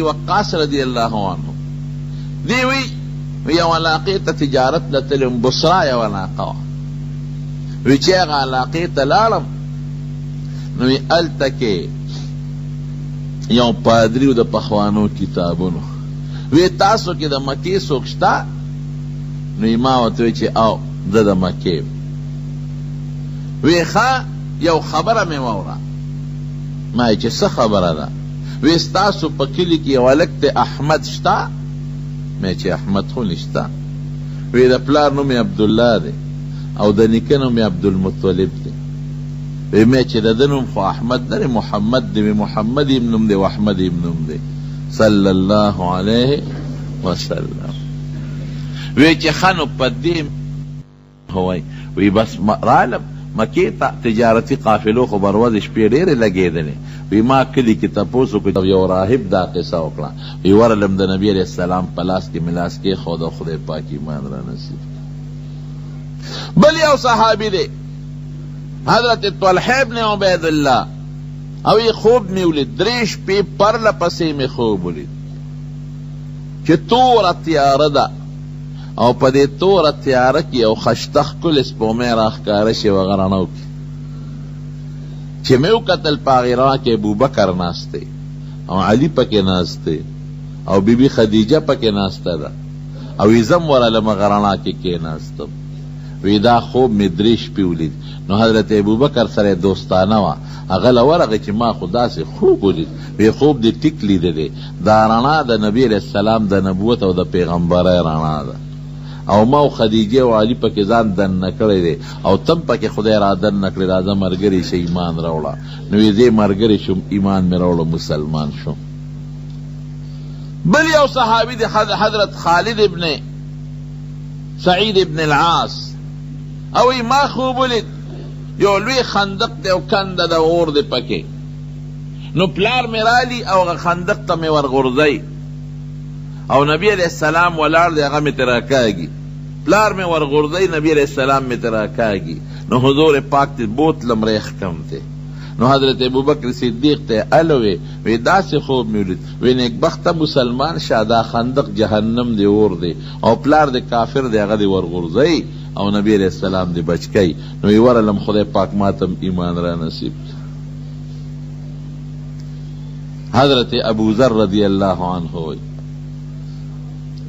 وقاص رضی اللہ عنہ دیوی یو علاقی تا تجارت لتلم بصرا یو علاقا وی چه اغا علاقی تا لارم نوی التکی یو پادریو دا پخوانو کتابونو وی تاسو که دا مکی سوکشتا نوی ماوتوی چه او دا مکی وی خواه یو خبره می مورا مای چه سه خبره دا وی ستاسو پا کلی کی ولکت احمد شتا میں چه احمد خو نشتا وی دا پلار نومی عبداللہ دے او دا نکه نومی عبدالمطلب دے وی میں چه دا دنوم خو احمد دے محمد دے محمد ابنم دے و احمد ابنم دے صلی اللہ علیہ وسلم وی چه خانو پا دیم ہوئی وی بس رالم مکی تا تجارتی قافلو خو بروز شپی ډیره لګیدلې وی ما کلی کې تاسو کو یو راهب دا قصه وکړه وی ورلم د نبی علیہ السلام پلاس کې ملاس کې خدا خدای پاک ایمان را نصیب بل یو صحابی دی حضرت طلحه ابن عبید الله او خوب میولید دریش پی پر لپسې می خوب ولید چې تور تیار ده او پا دی تور تیارکی او خشتخ کل اسپومی راخکارشی و غرانو کی چه میو قتل پاغیران که ابو بکر ناسته او علی پاکی ناسته او بی بی خدیجه پاکی ناسته ده او ایزم ورالم غرانا که ناستم وی دا خوب مدریش پیولید نو حضرت ابو بکر سره دوستانه و اغل ورغی چه ما خدا سے خوب ولید وی خوب دی ٹک لیده ده دا رانا دا نبی علیہ السلام دا نبوت او دا پیغمبر رانا ده او ما خدیجه او علی پاکی ځان دن نکړی دی او تم پاکی خدای را دن نکړی راځه مرګری شه ایمان راوړه نو زه مرګری شم ایمان مې راوړه مسلمان شم بل یو صحابی دی حضرت خالد ابن سعید ابن العاص او ما خوب ولید یو لوی خندق دی او کنده د اور دی پاکی نو پلار مې رالی او خندق ته مې ورغورځی او نبی علیہ السلام ولار دی اغا می تراکاگی پلار میں ورغردی نبی علیہ السلام می تراکاگی نو حضور پاک تی بوتلم ریخ کم تے نو حضرت ابوبکر صدیق تے الوے وی دا سے خوب میولید وی نیک بخت مسلمان شادا خندق جہنم دی اور دی او پلار دی کافر دی اغا دی ورغردی او نبی علیہ السلام دی بچکای نو وی ورلم خدا پاک ماتم ایمان را نصیب حضرت ابو ذر رضی اللہ عنہ ہوئی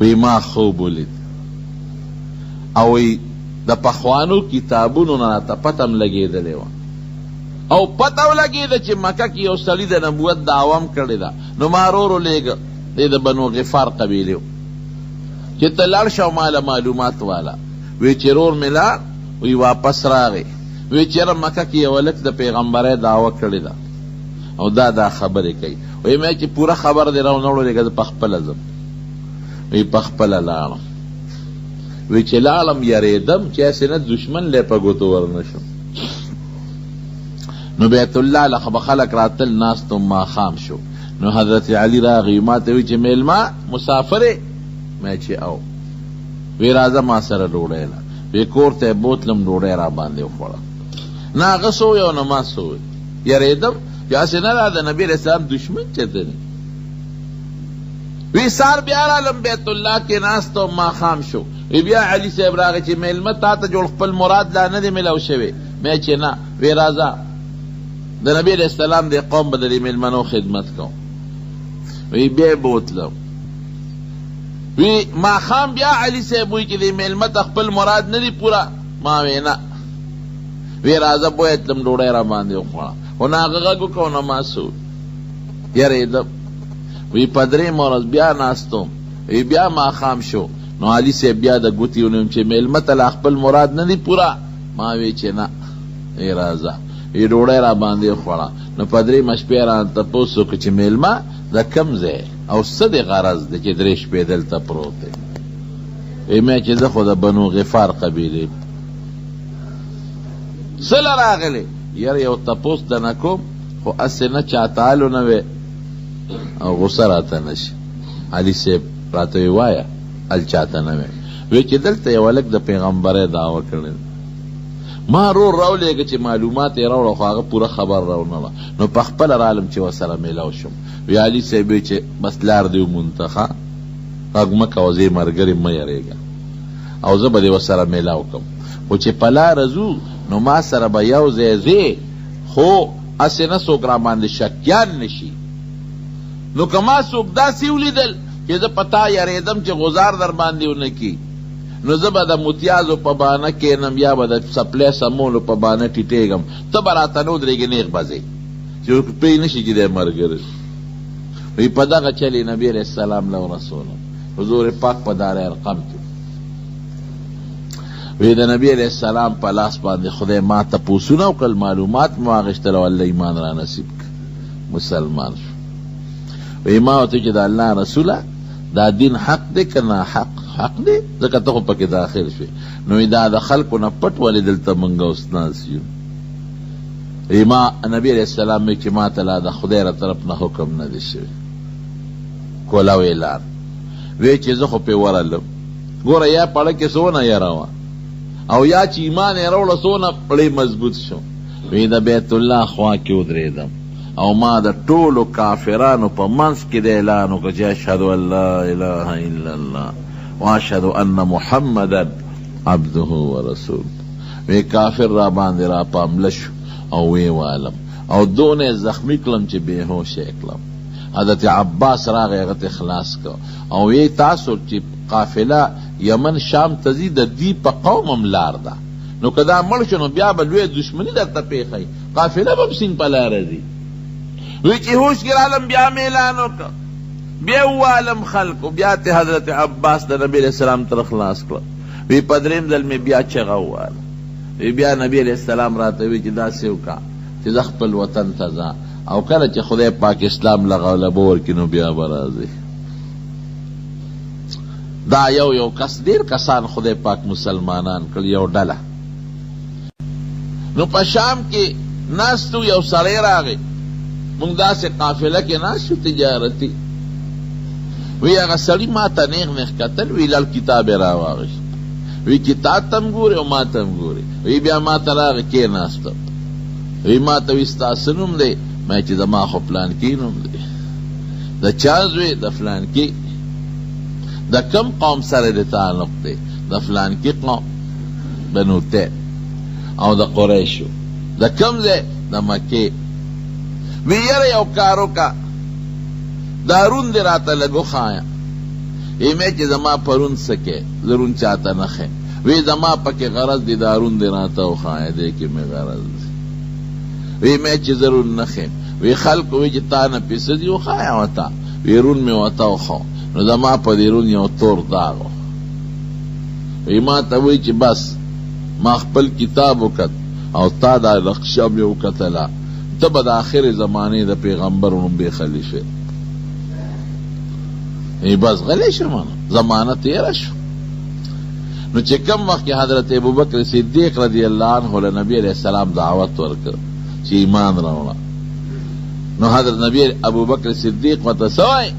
وی ما خوب ولید او وی دا پخوانو کتابونو نا تا پتم لگیدلی و او پتو لگیده چه مکه کی یو سړی د نبوت دعوام کړی دا نو ما رورو لیگه دی د بنو غفار قبیلیو چه تا لړ شو مال معلومات والا وی چه رور ملا وی واپس راغی وی چه را مکه کی یو لک د پیغمبره دعوه کړی دا او دا خبره کوي وی میں چه پورا خبر دی راو نوڑو لیگه دا پخپل ازم وی پخپل لارم وی چه لارم یریدم چه ایسی نه دشمن لی پا گوتو ورنشم نو بیت اللہ لخب خلق راتل ناستم ما خام شو نو حضرت علی را غیمات وی چه میلما مسافره میں چه او وی رازا ما سر روڑی لا وی کورت بوتلم روڑی را بانده خوڑا نا غسو یا نما سوی یریدم چه ایسی نه را دا نبی رسام دشمن چه تنی وی سار بیا رالم بیت اللہ کے ناستو ما خام شو وی بیا علی صاحب راغی چی میلمت تا تا جوڑ خپل مراد لا ندی ملو شوی میں چی نا وی رازا دا نبی علیہ السلام دی قوم بدلی میلمنو خدمت کو وی بیا بوتلو وی ما خام بیا علی صاحب وی چی دی میلمت خپل مراد ندی پورا ما وی نا وی رازا بویتلم دوڑای را باندی خوڑا و ناغغگو کو نماسو یریدم وی پدری مورز بیا ناستم وی بیا ما خام شو نو علی سے بیا دا گوتی اونیم چه میلمت الاخپل مراد ندی پورا ما وی چه نا ای رازا وی روڑای را باندی خوڑا نو پدری مشپیران تا پوسو که چه میلما دا کمزه او صد غرز ده چه دریش پیدل تا پروته وی میں چه ده خود بنو غفار قبیلی سل راغلی یر یو تا پوست دا نکم خو اسی نا چاہتالو نوی او غصه راته نشي علي صاحب راته وایا ال چاته نه وی چې دلته یو لک د پیغمبره دعوه کړل ما رور راولېږه چې معلومات یې راوړه خو هغه پوره خبر راونه نو په خپله رالم چې ورسره میلاو شم وی علي صاحب وی چې بس لار دې ومونته ښه غږ مه کوه زه یې ملګرې مه یېرېږه او زه به دې ورسره میلاو کړم خو چې په لاره ځو نو ما سره به یو ځای ځې خو هسې نه څوک را باندې شکیان نشي نو که ما څوک داسې ولیدل چې زه په تا یېرېدم چې غزار در باندې ونه کي نو زه به د متیازو په بانه کینم یا به د سپلی سمولو په بانه ټیټېږم ته به راته نه ودرېږې نیغ به ځې چې پوه نشي چې دی ملګری وی په دغه چل یې نبي علیه السلام له ورسولم حضور پاک په دار ارقم کې وی د نبی علیه السلام په لاس باندې خدای ما تپوسونه وکړل معلومات مې واخېستل او الله ایمان را نصیب کړ مسلمان شو وی ما ورته چې د الله رسوله دا دین حق دی که نه حق دی ځکه ته خو پکې داخل شوې نو دا د خلکو نه پټ ولې دلته موږ اوس ناست یو ما نبي علیه السلام وی چې ما ته لا د خدای را طرف نه حکم نه دی شوی کولا ویلار وی چې زه خو پې ورغلم ګوره یا پړه کې څونه یره وه او یا چې ایمان یې راوړه څونه پړی مضبوط شو وی د بیت الله خوا کې ودرېدم او ما د ټولو کافرانو په منځ کې د اعلان وکړه چې اشهد ان لا اله الا الله واشهد ان محمدا عبده ورسول وی کافر را باندې را پامله شو او وی والم او دونه زخمی کلم چې بېهوشه کلم حضرت عباس راغی هغه ته خلاص کړ او وی تاسو چې قافله یمن شام ته ځي د دې په قوم هم لار ده نو که دا مړ شو نو بیا به لویه دشمني درته پېښوي قافله به سیند په لاره ځي وی چې هوش کې رالم بیا مې اعلان وکړ بیا ووالم خلکو بیا ته حضرت عباس د نبي علیه السلام تر خلاص کړه وی په درېیم ځل مې بیا چغه وواله وی بیا نبي علیه السلام راته وی چې داسې وکړه چې زه خپل وطن ته ځه او کله چې خدای پاک اسلام له غلبه ورکړي نو بیا به راځي دا یو کس ډېر کسان خدای پاک مسلمانان کړل یو ډله نو په شام کې ناستو یو سړی راغی مونږ داسې قافله کې ناستو تجارتي وی هغه سړي ما ته نیغ نیغ کتل وی لال کتاب یې راواغېست وی کتاب ته هم ګورې او ما ته هم ګورې وی بیا ما ته راغی کېناستم وی ما ته وی ستاسو نوم دی ما چې زما خو پلانکي نوم دی د چا زوی د فلانکي د کم قوم سره د تعلق دی د فلانکي قوم بنو تیم او د قریشو د کم ځای د مکې وی یاره یو کار وکړه دا رون دی راته لږ وښایه ایمې چې زما پرون څه کې زه رون چاته نه ښیم وی زما پکې غرض دی دا رون دی راته وښایه دی کې مې غرض دی وی مې چې زه رون نه ښیم وی خلکو وی چې تا نه پیسه دي وښایه ورته وی رون مې ورته وښو نو زما په دې رون یو تور داغ و وی ما ته وی چې بس ما خپل کتاب وکت او تا دا نقشه مې وکتله ته به د آخر زمانې د پیغمبر نوم بېخلي شوې بس غلی شو زمانه تیره شو نو چې کم وخت کې حضرت ابوبکر صدیق رضی الله عنه له نبی علیه السلام دعوت ورکړ چې ایمان راوړه نو حضرت نبی ابوبکر صدیق ورته څه وایي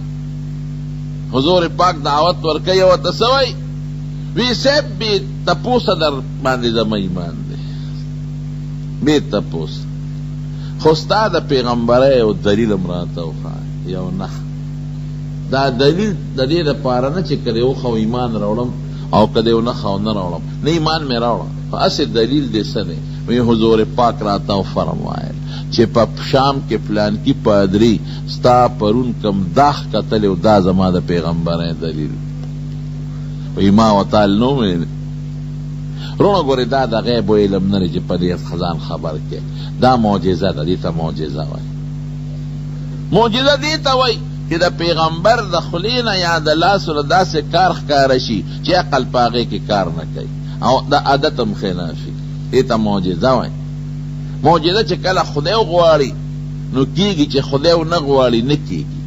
حضور پاک دعوت ورکوي ورته څه وایي وی صاحب بې تپوسه در باندې زما ایمان دی بې تپوسه خو ستا د پیغمبرۍ یو دلیل هم راته وښایه یو نښه دا دلیل د دې دپاره نه چې که دې وښو ایمان راوړم او که دې ونه ښو نه راوړم نه ایمان مې راوړه خو هسې دلیل دې څه دی وی حضور پاک راته وفرمایل چې په شام کې پلانکي پادري ستا پرون کم داغ کتلی و دا زما د پیغمبرۍ دلیل وی ما ورته نو ویل رونه ګورې دا د غیب و علم نه دی چې په دې خزان خبر کې دا معجزه ده دې ته معجزه وایي معجزه دې ته وایي چې د پیغمبر د خولې نه یا د لاسو له داسې کار ښکاره شي چې عقل په هغې کې کار نه کوي او د عادت هم خلاف شي دې ته معجزه وایي معجزه چې کله خدای وغواړي نو کېږي چې خدای ونه غواړي نه کېږي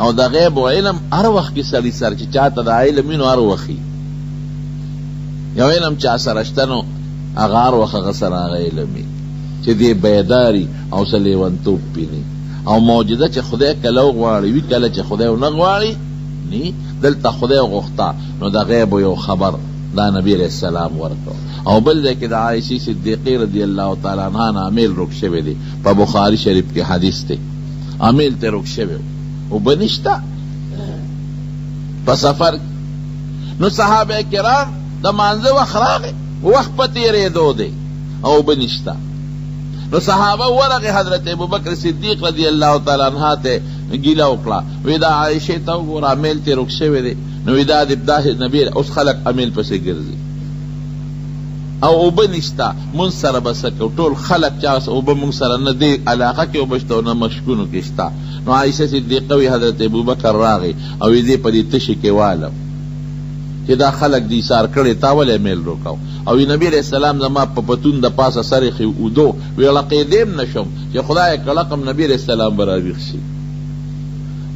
او د غیب و علم هر وخت کې سړي سره چې چاته د علم وي نو هر وخت یو علم چا سره شته نو هغه هر وخت هغه سره هغه علم وي چې دې بیداري او څه لیونتوب پیني او معجزه چې خدای کله وغواړي وي کله چې خدای ونه غواړي نی دلته خدای غوښته نو د غیب یو خبر دا نبی علیہ السلام ورکو. او بل دی کې د عائشې صدیقې رضی الله تعالی عنها نه امیل رک شوی دی، په بخاری شریف کې حدیث دی، امیل ته رک شوی او بنشتا په سفر. نو صحابه کرام د مانځه وخت راغی، وخت په تېرېدو دی او بنشتا. نو صحابه ورغه حضرت ابوبکر صدیق رضی الله تعالی عنہ ته ګیله وکړه، وی دا عائشې ته وګوره امیل ته رک شوی دی. نو دا د نبی اوس خلق امیل پسې ګرځي او اوبه نشته، مونږ سره به څه کوو؟ ټول خلق چا اوبه مونږ سره نه دی علاقه کې اوبه شته او نه مشکونو کې شته. نو عایشه صدیقه وی حضرت ابوبکر راغی او دې په دې تشي کې والم چې دا خلق دي سار کړي تا ولې امیل روکاو. او نبی علیہ السلام زما په پتون د پاسه سره خي اودو وی لقیدم نشم چې خدای کلقم نبی علیہ السلام براویخ شي.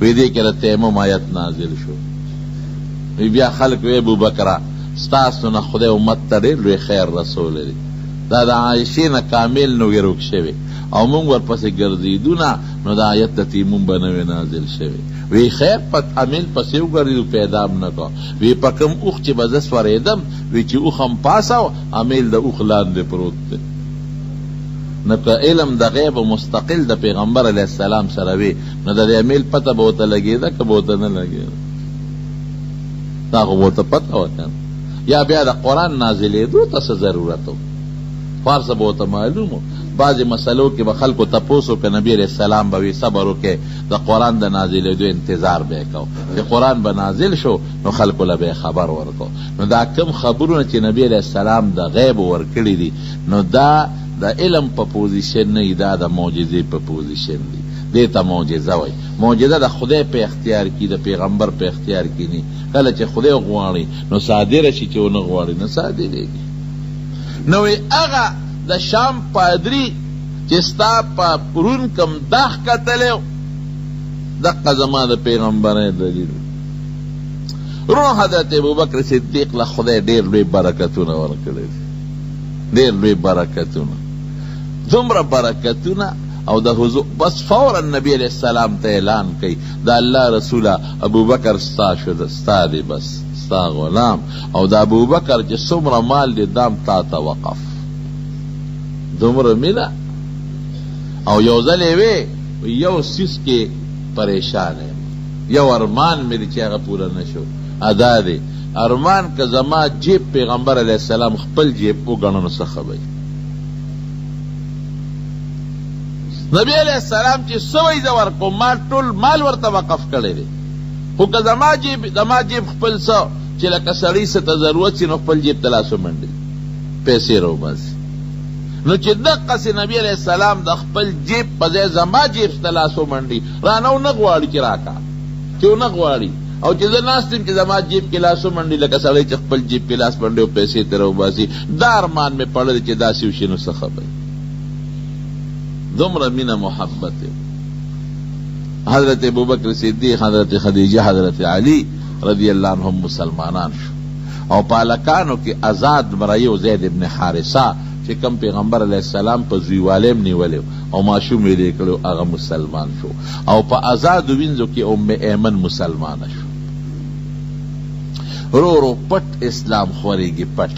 وی دې کې تیمم آیت نازل شو. بیا خلق وی ابوبکر ستاسو نه خدای امت ته ډېر لوی خیر رسول دی، دا د عایشې نه کامل نو روک شوی او مونږ ورپسې ګرځېدو نه، نو دا آیت د تیمم به نه وی نازل شوی. وی خیر په امیل پسې وګرځېدو پیدا م نه کو. وی په کوم اوښ چې به زه سورېدم وی چې اوښ هم پاسه او امیل د اوښ لاندې پروت دی. نو که علم د غیب مستقل د پیغمبر علیه السلام سره وي نو د امیل پته به ورته لګېده که به ورته نه لګېده؟ دا خو ورته پته وه که یا بیا د قرآن نازلېدو ته څه ضرورت و؟ فارسه به ورته معلوم و. بعضې مسلو کې به خلکو تپوس وکړه، نبي علیہ السلام به وي صبر وکړئ د قرآن د نازلېدو انتظار به یې کو. چې قرآن به نازل شو نو خلکو له به خبر ورکو. نو دا کم خبرونه چې نبي علیہ السلام د غیب ورکړي دي نو دا د علم په پوزیشن نه، دا د معجزې په پوزیشن دي. دې ته معجزه وایي. معجزه د خدای په اختیار کې، د پیغمبر په اختیار کې نه. کله چې خدای غواړي نو صادره شي، چې ونه غواړي نه صادرېږي. نو هغه د شام پادري چې ستا په پرون کم داغ کتلی دقه زما د پیغمبرۍ دلیل. روح حضرت ابوبکر صدیق له خدای ډېر لوی برکتونه ورکړي دي، ډېر لوی برکتونه، دومره برکتونه. او د حضور بس فورا نبی علیہ السلام ته اعلان کوي د الله رسوله ابوبکر ستا شده، ستا دی، بس ستا غلام. او د ابوبکر چې څومره مال دی دام تا ته وقف. دومره مینه. او یو ځل یې وی یو سیس کې پریشان یم، یو ارمان مې دی چې هغه پوره نه شو. ادا دی ارمان که زما جیب پیغمبر علیہ السلام خپل جیب وګڼو نو څه خبر؟ نبی علیہ السلام چې سوی زه ورکوم ما ټول مال ورته وقف کړی دی، خو که زما جیب خپل څه چې لکه سړي څه ته ضرورت شي نو خپل جیب ته لاس ومنډي پیسې راوباسي. نو چې دقسې نبی علیہ السلام د خپل جیب په ځای زما جیب ته لاس ومنډي، رانه ونه غواړي چې راکا، چې ونه غواړي. او چې زه ناست یم چې زما جیب کې لاس ومنډي لکه سړی چې خپل جیب کې لاس منډي او پیسې ته راوباسي، دا ارمان مې پړلی چې داسې وشي نو څه خبر؟ دومره مینه محبت. حضرت ابوبکر صدیق، حضرت خدیجه، حضرت علی رضی اللہ عنہم مسلمانان شو. او پالکانو کې آزاد مرایو زید ابن حارثه چې کم پیغمبر علیہ السلام په زویوالیم نیولیو او ماشوم یې کړو هغه مسلمان شو. او په آزاد وینځو کې ام ایمن مسلمانه شو. رو رو پټ اسلام خورېږي، پټ